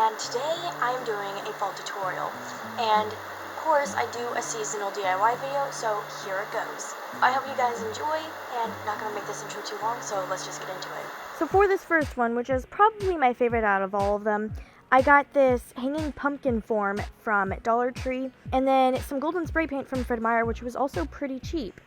and today I'm doing a fall tutorial, and of course I do a seasonal DIY video, so here it goes. I hope you guys enjoy, and not gonna make this intro too long, so let's just get into it. So for this first one, which is probably my favorite out of all of them, I got this hanging pumpkin form from Dollar Tree, and then some golden spray paint from Fred Meyer, which was also pretty cheap.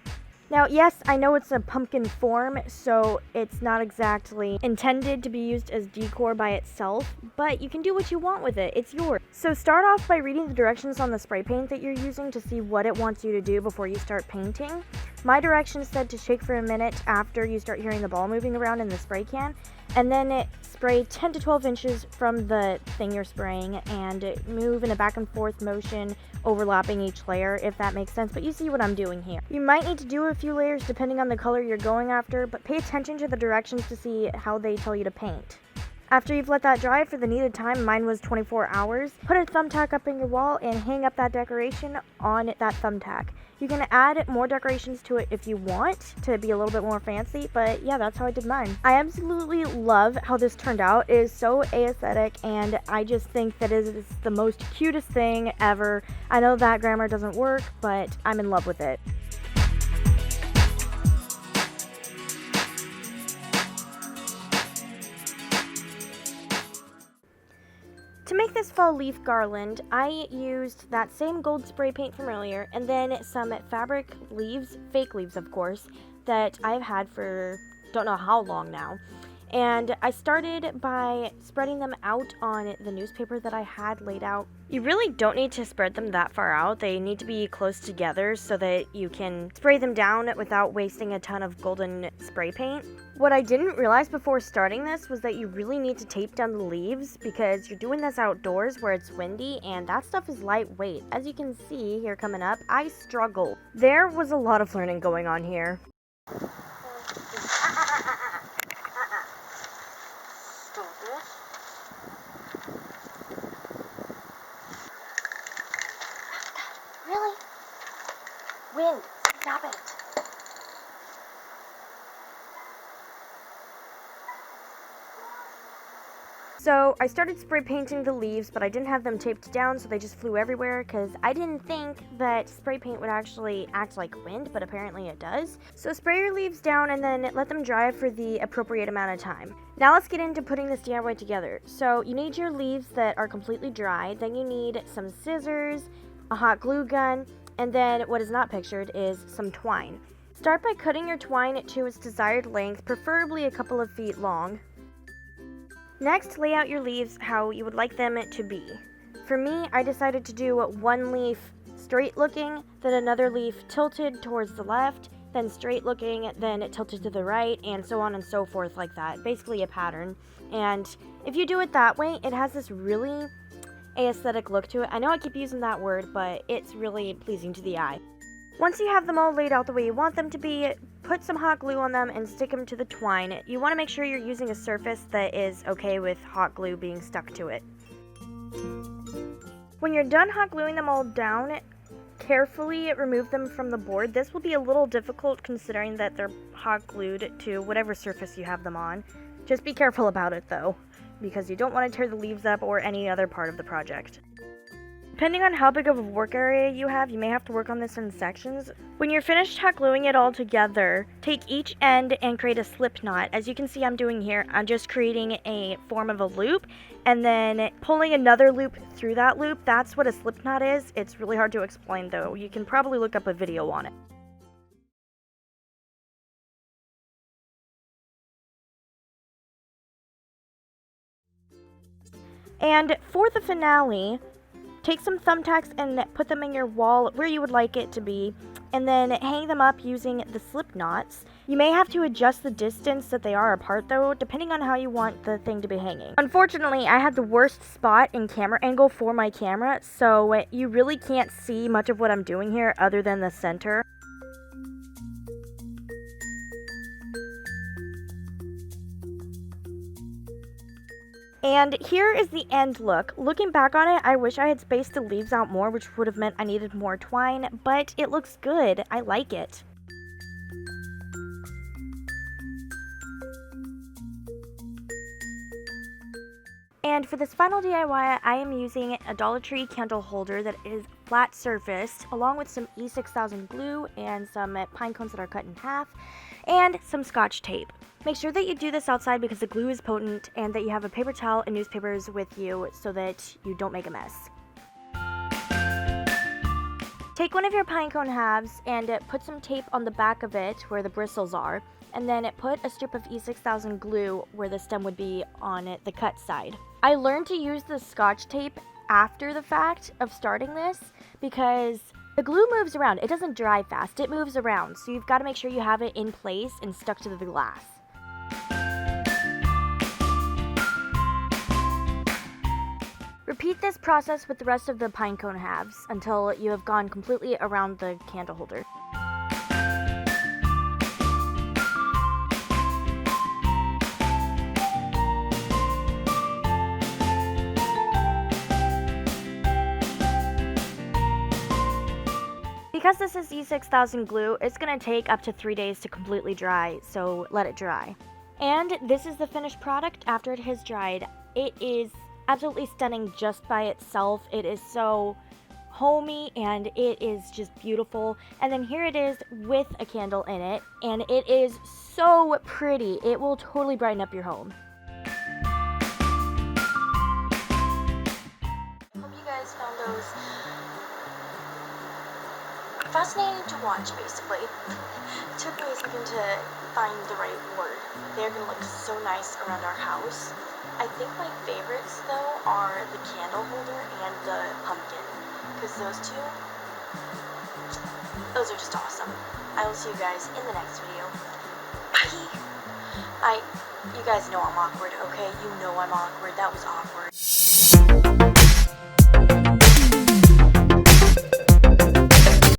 Now, yes, I know it's a pumpkin form, so it's not exactly intended to be used as decor by itself, but you can do what you want with it. It's yours. So start off by reading the directions on the spray paint that you're using to see what it wants you to do before you start painting. My directions said to shake for a minute after you start hearing the ball moving around in the spray can, and then spray 10 to 12 inches from the thing you're spraying and move in a back and forth motion, overlapping each layer, if that makes sense, but you see what I'm doing here. You might need to do a few layers depending on the color you're going after, but pay attention to the directions to see how they tell you to paint. After you've let that dry for the needed time, mine was 24 hours, put a thumbtack up in your wall and hang up that decoration on that thumbtack. You can add more decorations to it if you want to be a little bit more fancy, but yeah, that's how I did mine. I absolutely love how this turned out. It is so aesthetic, and I just think that it is the most cutest thing ever. I know that grammar doesn't work, but I'm in love with it. To make this fall leaf garland, I used that same gold spray paint from earlier, and then some fabric leaves, fake leaves of course, that I've had for don't know how long now. And I started by spreading them out on the newspaper that I had laid out. You really don't need to spread them that far out. They need to be close together so that you can spray them down without wasting a ton of golden spray paint. What I didn't realize before starting this was that you really need to tape down the leaves because you're doing this outdoors where it's windy and that stuff is lightweight. As you can see here coming up, I struggle. There was a lot of learning going on here. Really? Wind, stop it. So I started spray painting the leaves, but I didn't have them taped down, so they just flew everywhere because I didn't think that spray paint would actually act like wind, but apparently it does. So spray your leaves down and then let them dry for the appropriate amount of time. Now let's get into putting this DIY together. So you need your leaves that are completely dry, then you need some scissors, a hot glue gun, and then what is not pictured is some twine. Start by cutting your twine to its desired length, preferably a couple of feet long. Next, lay out your leaves how you would like them to be. For me, I decided to do one leaf straight looking, then another leaf tilted towards the left, then straight looking, then tilted to the right, and so on and so forth like that. Basically a pattern. And if you do it that way, it has this really aesthetic look to it. I know I keep using that word, but it's really pleasing to the eye. Once you have them all laid out the way you want them to be, put some hot glue on them and stick them to the twine. You want to make sure you're using a surface that is okay with hot glue being stuck to it. When you're done hot gluing them all down, carefully remove them from the board. This will be a little difficult considering that they're hot glued to whatever surface you have them on. Just be careful about it though, because you don't want to tear the leaves up or any other part of the project. Depending on how big of a work area you have, you may have to work on this in sections. When you're finished hot gluing it all together, take each end and create a slip knot. As you can see I'm doing here, I'm just creating a form of a loop and then pulling another loop through that loop. That's what a slip knot is. It's really hard to explain though. You can probably look up a video on it. And for the finale, take some thumbtacks and put them in your wall where you would like it to be, and then hang them up using the slip knots. You may have to adjust the distance that they are apart though, depending on how you want the thing to be hanging. Unfortunately, I had the worst spot in camera angle for my camera, so you really can't see much of what I'm doing here other than the center. And here is the end look. Looking back on it, I wish I had spaced the leaves out more, which would have meant I needed more twine, but it looks good. I like it. And for this final DIY, I am using a Dollar Tree candle holder that is flat surfaced, along with some E6000 glue and some pine cones that are cut in half, and some Scotch tape. Make sure that you do this outside because the glue is potent, and that you have a paper towel and newspapers with you so that you don't make a mess. Take one of your pine cone halves and put some tape on the back of it where the bristles are, and then put a strip of E6000 glue where the stem would be on the cut side. I learned to use the Scotch tape after the fact of starting this because the glue moves around. It doesn't dry fast, it moves around, so you've got to make sure you have it in place and stuck to the glass. Repeat this process with the rest of the pine cone halves until you have gone completely around the candle holder. Because this is E6000 glue, it's going to take up to 3 days to completely dry, so let it dry. And this is the finished product after it has dried. It is absolutely stunning just by itself. It is so homey and it is just beautiful. And then here it is with a candle in it, and it is so pretty. It will totally brighten up your home. Hope you guys found those fascinating to watch, basically. It took me a second to find the right word. They're gonna look so nice around our house. I think my favorites, though, are the candle holder and the pumpkin, because those are just awesome. I will see you guys in the next video. Bye! You guys know I'm awkward, okay? You know I'm awkward. That was awkward.